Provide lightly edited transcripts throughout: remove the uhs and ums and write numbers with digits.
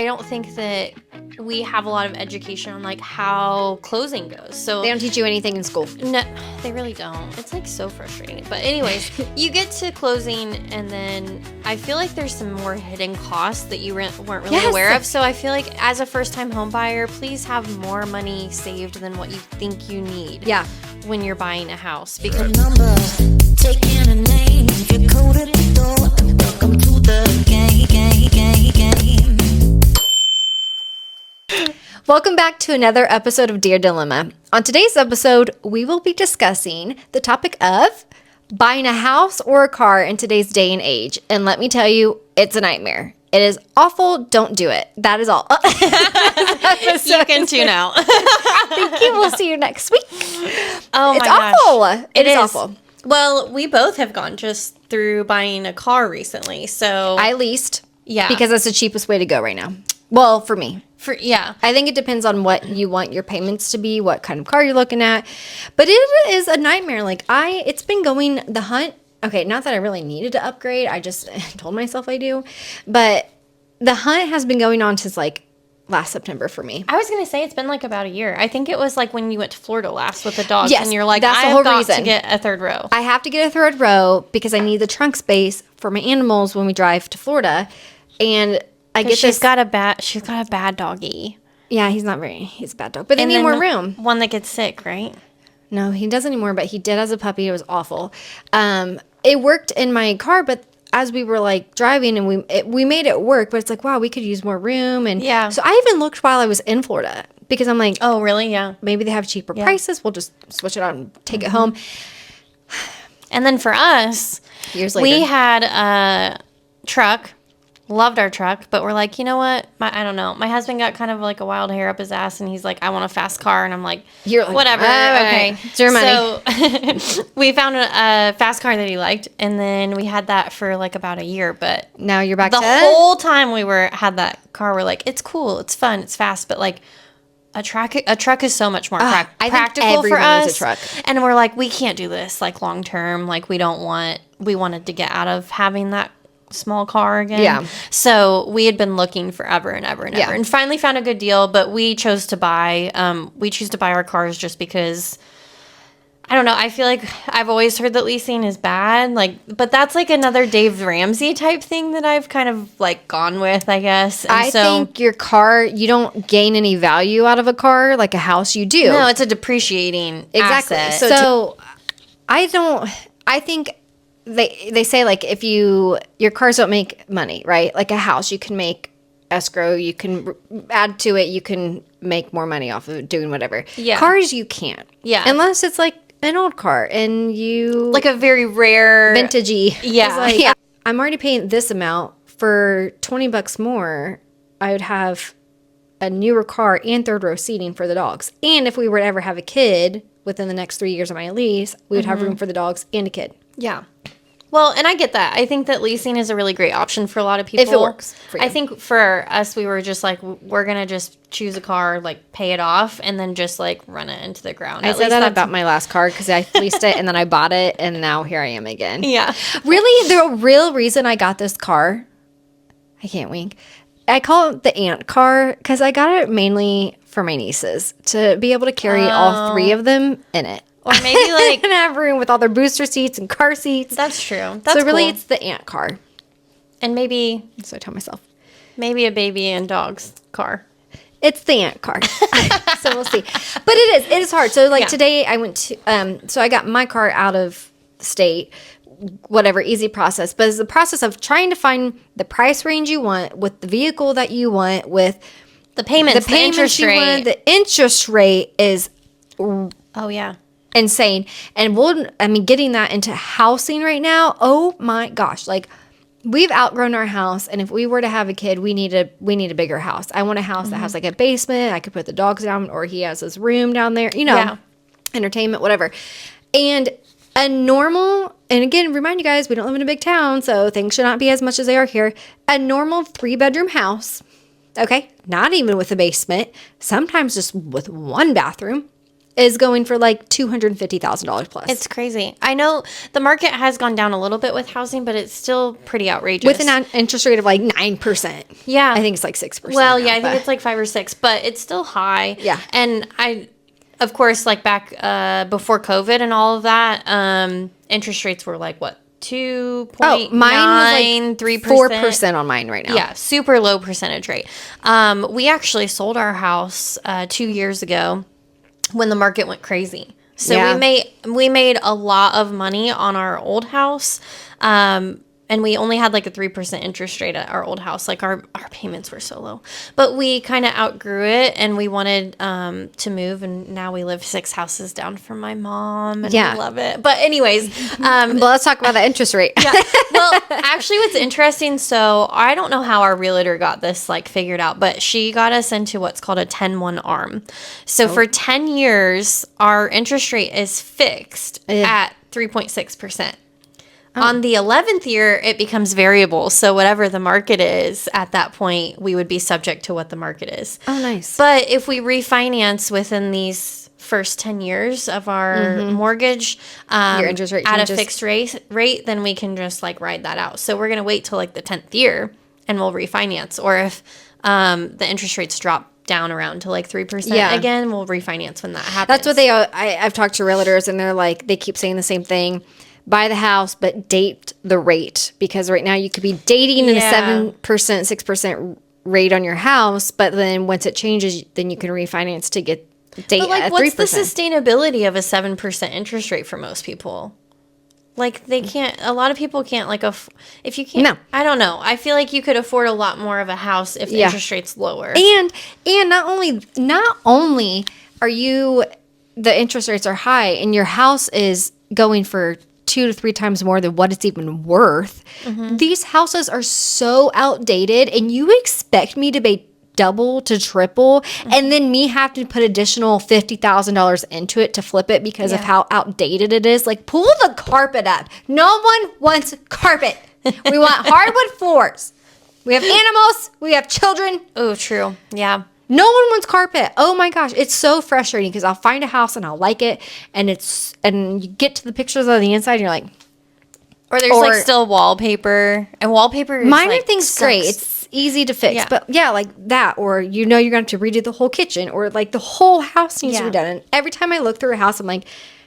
I don't think that we have a lot of education on like how closing goes. So They don't teach you anything in school. no, they really don't. It's like so frustrating. But anyways, you get to closing and then I feel like there's some more hidden costs that you weren't really aware of. So I feel like as a first-time home buyer, please have more money saved than what you think you need. Yeah. When you're buying a house, because Number, taking a name, you coded the door, and welcome to the game. Welcome back to another episode of Dear Dilemma. On today's episode, we will be discussing the topic of buying a house or a car in today's day and age. And let me tell you, it's a nightmare. It is awful. Don't do it. That is all. you can tune out. Thank you. We'll see you next week. Oh It's my gosh. awful. It is awful. Well, we both have gone just through buying a car recently. So I leased. Yeah. Because that's the cheapest way to go right now. Well, for me. yeah. I think it depends on what you want your payments to be, what kind of car you're looking at. But it is a nightmare. Like it's been going the hunt. Okay, not that I really needed to upgrade. I just told myself I do. But the hunt has been going on since like last September for me. I was going to say it's been like about a year. I think it was like when you went to Florida last with the dogs. Yes, and you're like, that's the I've whole got reason. to get a third row. I have to get a third row because I need the trunk space for my animals when we drive to Florida. And I get she's got a bad doggy. Yeah, he's a bad dog. But they need more room. One that gets sick, right? No, he doesn't anymore, but he did as a puppy. It was awful. It worked in my car, but as we were like driving and we made it work, but it's like, wow, we could use more room. And Yeah. So I even looked while I was in Florida because I'm like, Oh, really? Yeah. maybe they have cheaper prices. We'll just switch it out and take it home. And then for us, Years later. we had a truck. Loved our truck, but we're like, you know what? I don't know. My husband got kind of like a wild hair up his ass, and he's like, I want a fast car. And I'm like, You're like, whatever. all right, Okay. it's your money. So we found a fast car that he liked, and then we had that for like about a year. But Now you're back the to whole time we had that car, we're like, it's cool, it's fun, it's fast, but like a truck is so much more I think practical for everyone us. needs a truck. And we're like, we can't do this like long term. Like we wanted to get out of having that small car again. Yeah. So we had been looking forever and ever and Yeah. ever, and finally found a good deal. But we chose to buy. We choose to buy our cars just because. I don't know. I feel like I've always heard that leasing is bad. But that's like another Dave Ramsey type thing that I've kind of like gone with, I guess. And I think your car, you don't gain any value out of a car like a house you do. no, it's a depreciating Exactly. asset. So I think they say like if your cars don't make money, right? Like a house, you can make escrow, you can add to it, you can make more money off of it doing whatever. Yeah. Cars you can't. Yeah. Unless it's like an old car and you like a very rare vintagey. Yeah. It's like, Yeah. I'm already paying this amount for $20 more. I would have a newer car and third row seating for the dogs. And if we were to ever have a kid within the next 3 years of my lease, we would have room for the dogs and a kid. Yeah. Well, and I get that. I think that leasing is a really great option for a lot of people. If it works for you. I think for us, we were just like, we're going to just choose a car, like pay it off, and then just like run it into the ground. I said that about my last car because I leased it and then I bought it and now here I am again. Yeah. Really, the real reason I got this car, I can't wink. I call it the aunt car because I got it mainly for my nieces to be able to carry all three of them in it. Or maybe like, And have room with all their booster seats and car seats. that's true. That's So really, cool. it's the aunt car. And maybe So I tell myself, a baby and dog's car. it's the aunt car. So we'll see. But it is hard. So like Yeah. today I went to, so I got my car out of state, whatever, easy process. But it's the process of trying to find the price range you want with the vehicle that you want with The payments, the interest you rate. want. The interest rate is Oh, yeah. insane. And getting that into housing right now, oh my gosh, like we've outgrown our house, and if we were to have a kid, we need a bigger house. I want a house that has like a basement. I could put the dogs down, or he has his room down there, Yeah. entertainment, whatever. And a normal, and again, remind you guys, we don't live in a big town, so things should not be as much as they are here. A normal 3-bedroom house, okay, not even with a basement, sometimes just with one bathroom, is going for like $250,000 plus. It's crazy. I know the market has gone down a little bit with housing, but it's still pretty outrageous. With an interest rate of like 9%. Yeah. I think it's like 6%. Well, now, yeah, I think it's like 5 or 6, but it's still high. Yeah. And of course, like back before COVID and all of that, interest rates were like what? 2.9, mine was like 3%. 4% on mine right now. Yeah, super low percentage rate. We actually sold our house 2 years ago when the market went crazy. So Yeah. we made a lot of money on our old house. And we only had like a 3% interest rate at our old house. Like our payments were so low. But we kind of outgrew it and we wanted to move. And now we live 6 houses down from my mom. And Yeah. we love it. But anyways. Well, let's talk about the interest rate. Yeah. Well, actually what's interesting, so I don't know how our realtor got this like figured out, but she got us into what's called a 10-1 ARM. So for 10 years, our interest rate is fixed at 3.6%. On the 11th year, it becomes variable. So whatever the market is at that point, we would be subject to what the market is. Oh, nice. But if we refinance within these first 10 years of our mortgage Your interest rate at changes. a fixed rate, then we can just like ride that out. So we're going to wait till like the 10th year and we'll refinance. Or if the interest rates drop down around to like 3% again, we'll refinance when that happens. That's what I've talked to realtors and they're like, they keep saying the same thing. Buy the house, but date the rate. Because right now you could be dating in a 7%, 6% rate on your house. But then once it changes, then you can refinance to get date at 3%. What's the sustainability of a 7% interest rate for most people? Like they can't. A lot of people can't. Like if you can't. No. I don't know. I feel like you could afford a lot more of a house if the interest rate's lower. And not only are you the interest rates are high and your house is going for 2 to 3 times more than what it's even worth. These houses are so outdated, and you expect me to pay double to triple, and then me have to put additional $50,000 into it to flip it because of how outdated it is. Like, pull the carpet up. No one wants carpet. We want hardwood floors. We have animals. We have children. Oh, true. Yeah. No one wants carpet. Oh my gosh, it's so frustrating because I'll find a house and I'll like it, and you get to the pictures on the inside and you're like, Or there's like still wallpaper, and wallpaper is mine like, I think's great. It's easy to fix, but yeah, like that, or you're gonna have to redo the whole kitchen, or like the whole house needs to be done. And every time I look through a house, I'm like,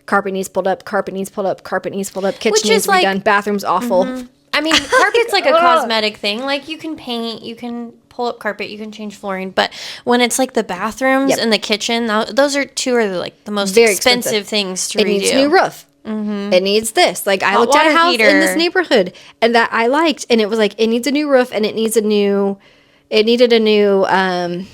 carpet needs pulled up, carpet needs pulled up, carpet needs pulled up, kitchen needs to be done, bathroom's awful. I mean, carpet's like a cosmetic thing. Like you can paint, you can pull up carpet, you can change flooring, but when it's like the bathrooms and the kitchen, those are two of the most Very expensive things to redo. It needs a new roof. It needs this. Like I looked at a house in this neighborhood and that I liked, and it was like it needs a new roof and it needed a new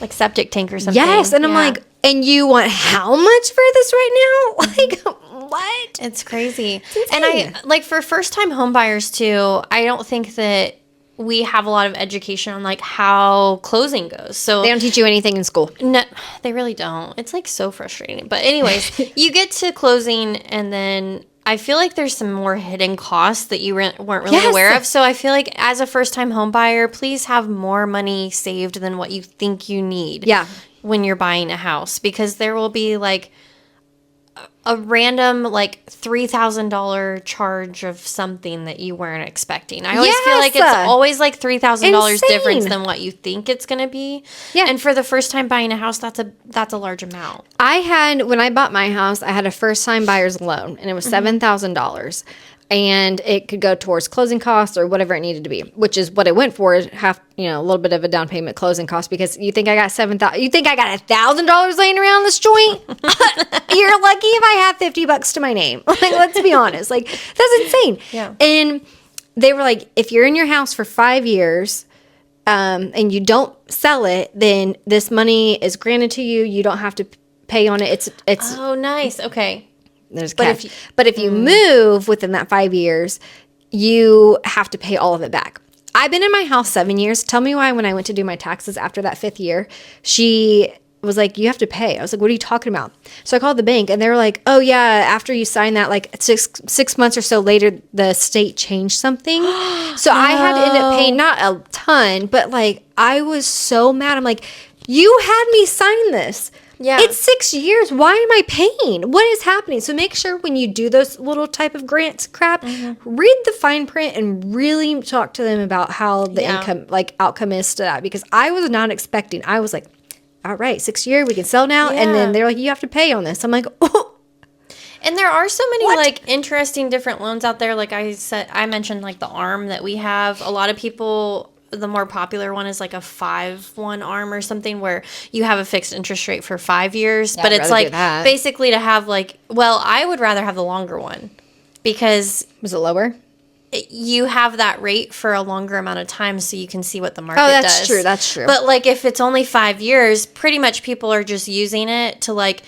like septic tank or something. Yes, and I'm like, and you want how much for this right now? Like what? It's crazy. And I like for first time home buyers too, I don't think that we have a lot of education on like how closing goes. So They don't teach you anything in school. no, they really don't. It's like so frustrating. But anyways, you get to closing and then I feel like there's some more hidden costs that you weren't really aware of. So I feel like as a first time home buyer, please have more money saved than what you think you need. Yeah. When you're buying a house, because there will be like a random like $3,000 charge of something that you weren't expecting. I always feel like it's always like $3,000 difference than what you think it's going to be. Yeah. And for the first time buying a house, that's a large amount. When I bought my house, I had a first time buyer's loan, and it was $7,000. And it could go towards closing costs or whatever it needed to be, which is what it went for. A little bit of a down payment closing cost, because you think I got $7,000? You think I got $1,000 laying around this joint? You're lucky if I have $50 to my name. Like, let's be honest. Like, that's insane. Yeah. And they were like, if you're in your house for 5 years, and you don't sell it, then this money is granted to you. You don't have to pay on it. It's Oh, nice. Okay. There's cash. But if you move within that 5 years, you have to pay all of it back. I've been in my house 7 years. Tell me why when I went to do my taxes after that 5th year, she was like, you have to pay. I was like, what are you talking about? So I called the bank and they were like, oh yeah, after you sign that, like six months or so later, the state changed something. So I had to end up paying not a ton, but like I was so mad. I'm like, you had me sign this. Yeah. It's 6 years. Why am I paying? What is happening? So make sure when you do those little type of grants crap, read the fine print and really talk to them about how the outcome is to that. Because I was not expecting. I was like, all right, 6 year, we can sell now. And then they're like, you have to pay on this. I'm like, oh. And there are so many like interesting different loans out there. Like I mentioned like the ARM that we have. A lot of people, the more popular one is like a 5-1 ARM or something where you have a fixed interest rate for 5 years. But it's like basically to have like, well, I would rather have the longer one because Was it lower? You have that rate for a longer amount of time so you can see what the market does. That's true. But like if it's only 5 years, pretty much people are just using it to like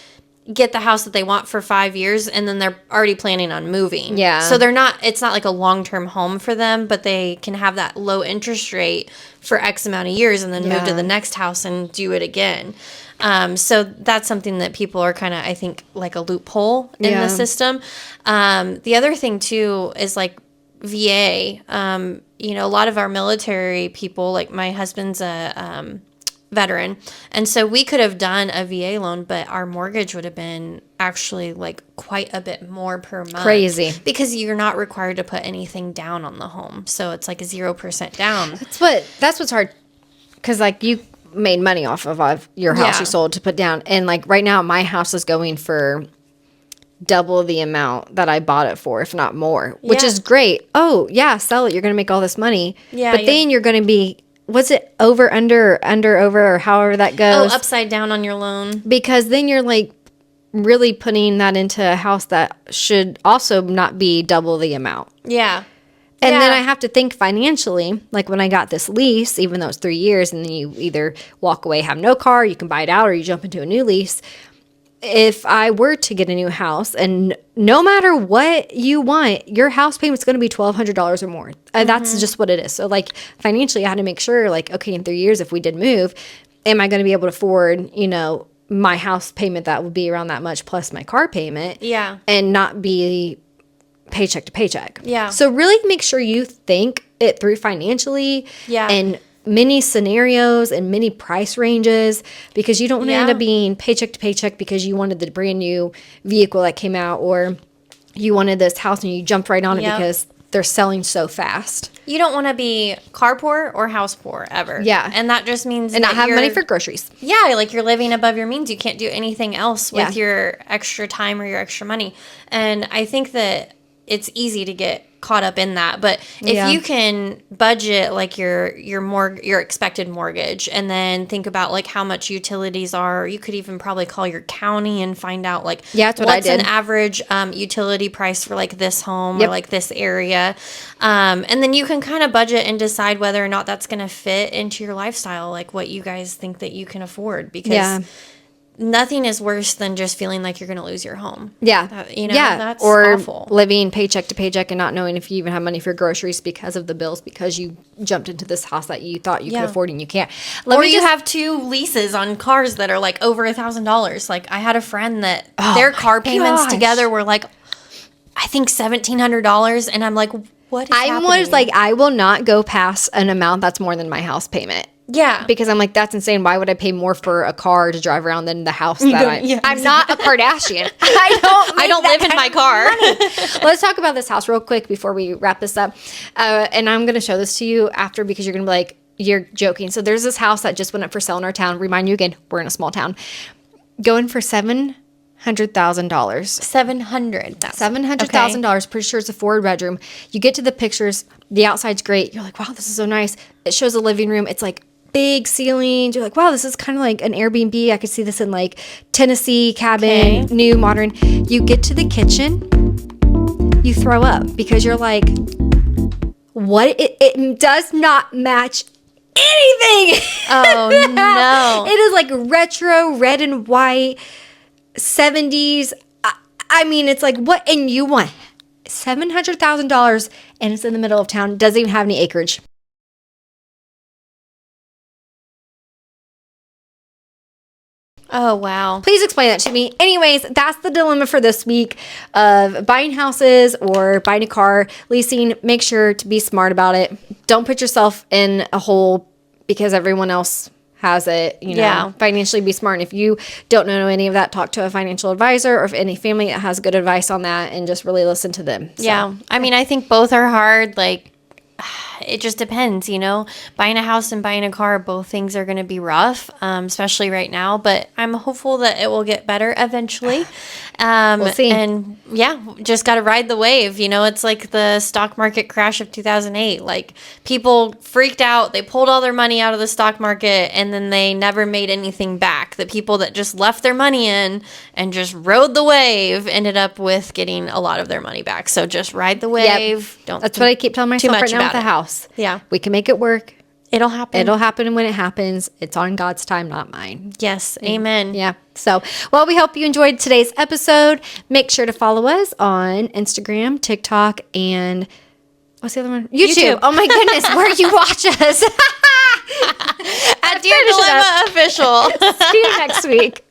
get the house that they want for 5 years and then they're already planning on moving. Yeah. So it's not like a long-term home for them, but they can have that low interest rate for X amount of years and then move to the next house and do it again. So that's something that people are kind of, I think, like a loophole in the system. The other thing too is like VA. You know, a lot of our military people, like my husband's a veteran, and so we could have done a VA loan, but our mortgage would have been actually like quite a bit more per month. Crazy. Because you're not required to put anything down on the home, so it's like a 0% down. That's what's hard, because like you made money off of your house you sold to put down, and like right now my house is going for double the amount that I bought it for, if not more, which is great. Oh yeah, sell it, you're gonna make all this money. But then you're gonna be, was it over, under, over, or however that goes? Oh, upside down on your loan. Because then you're like really putting that into a house that should also not be double the amount. Yeah. And then I have to think financially, like when I got this lease, even though it's 3 years, and then you either walk away, have no car, you can buy it out, or you jump into a new lease. If I were to get a new house, and no matter what you want, your house payment's going to be $1,200 or more. That's just what it is. So like financially, I had to make sure, like, okay, in 3 years, if we did move, am I going to be able to afford, you know, my house payment that will be around that much plus my car payment? Yeah. And not be paycheck to paycheck. Yeah. So really make sure you think it through financially. Yeah. And many scenarios and many price ranges, because you don't want to end up being paycheck to paycheck because you wanted the brand new vehicle that came out, or you wanted this house and you jumped right on it because they're selling so fast. You don't want to be car poor or house poor ever. Yeah. And that just means and not have money for groceries. Yeah, like you're living above your means. You can't do anything else with your extra time or your extra money. And I think that it's easy to get caught up in that, but if you can budget like your expected mortgage, and then think about like how much utilities are, you could even probably call your county and find out like that's what what's I did. an average utility price for like this home or like this area, and then you can kind of budget and decide whether or not that's going to fit into your lifestyle, like what you guys think that you can afford, because nothing is worse than just feeling like you're going to lose your home. Yeah. That's or awful. Living paycheck to paycheck and not knowing if you even have money for groceries because of the bills, because you jumped into this house that you thought you could afford and you can't. Or you have 2 leases on cars that are like over $1,000. Like I had a friend that their car payments together were like, I think $1,700. And I'm like, what is happening? I was like, I will not go past an amount that's more than my house payment. Yeah. Because I'm like, that's insane. Why would I pay more for a car to drive around than the house that I'm not a Kardashian. I don't live in my car. Let's talk about this house real quick before we wrap this up. And I'm going to show this to you after, because you're going to be like, you're joking. So there's this house that just went up for sale in our town. Remind you again, we're in a small town. Going for $700,000. $700,000. Pretty sure it's a 4-bedroom. You get to the pictures. The outside's great. You're like, wow, this is so nice. It shows a living room. It's like big ceilings. You're like, wow, this is kind of like an Airbnb. I could see this in like Tennessee cabin, new, modern. You get to the kitchen, you throw up, because you're like, what? It does not match anything. Oh, no. It is like retro, red and white, 70s. I mean, it's like, what? And you want $700,000, and it's in the middle of town. Doesn't even have any acreage. Oh, wow. Please explain that to me. Anyways, that's the dilemma for this week of buying houses or buying a car, leasing. Make sure to be smart about it. Don't put yourself in a hole because everyone else has it, financially be smart. And if you don't know any of that, talk to a financial advisor or if any family that has good advice on that and just really listen to them. So, yeah. I mean, I think both are hard. Like, it just depends, buying a house and buying a car, both things are going to be rough, especially right now, but I'm hopeful that it will get better eventually. We'll see. And yeah, just got to ride the wave. It's like the stock market crash of 2008. Like, people freaked out. They pulled all their money out of the stock market and then they never made anything back. The people that just left their money in and just rode the wave ended up with getting a lot of their money back. So just ride the wave. Yep. That's what I keep telling myself right now with the house. Yeah. We can make it work. It'll happen. It'll happen when it happens. It's on God's time, not mine. Yes. Amen. Yeah. So, well, we hope you enjoyed today's episode. Make sure to follow us on Instagram, TikTok, and what's the other one? YouTube. Oh my goodness, where you watch us. At Dear Dilemma Official. See you next week.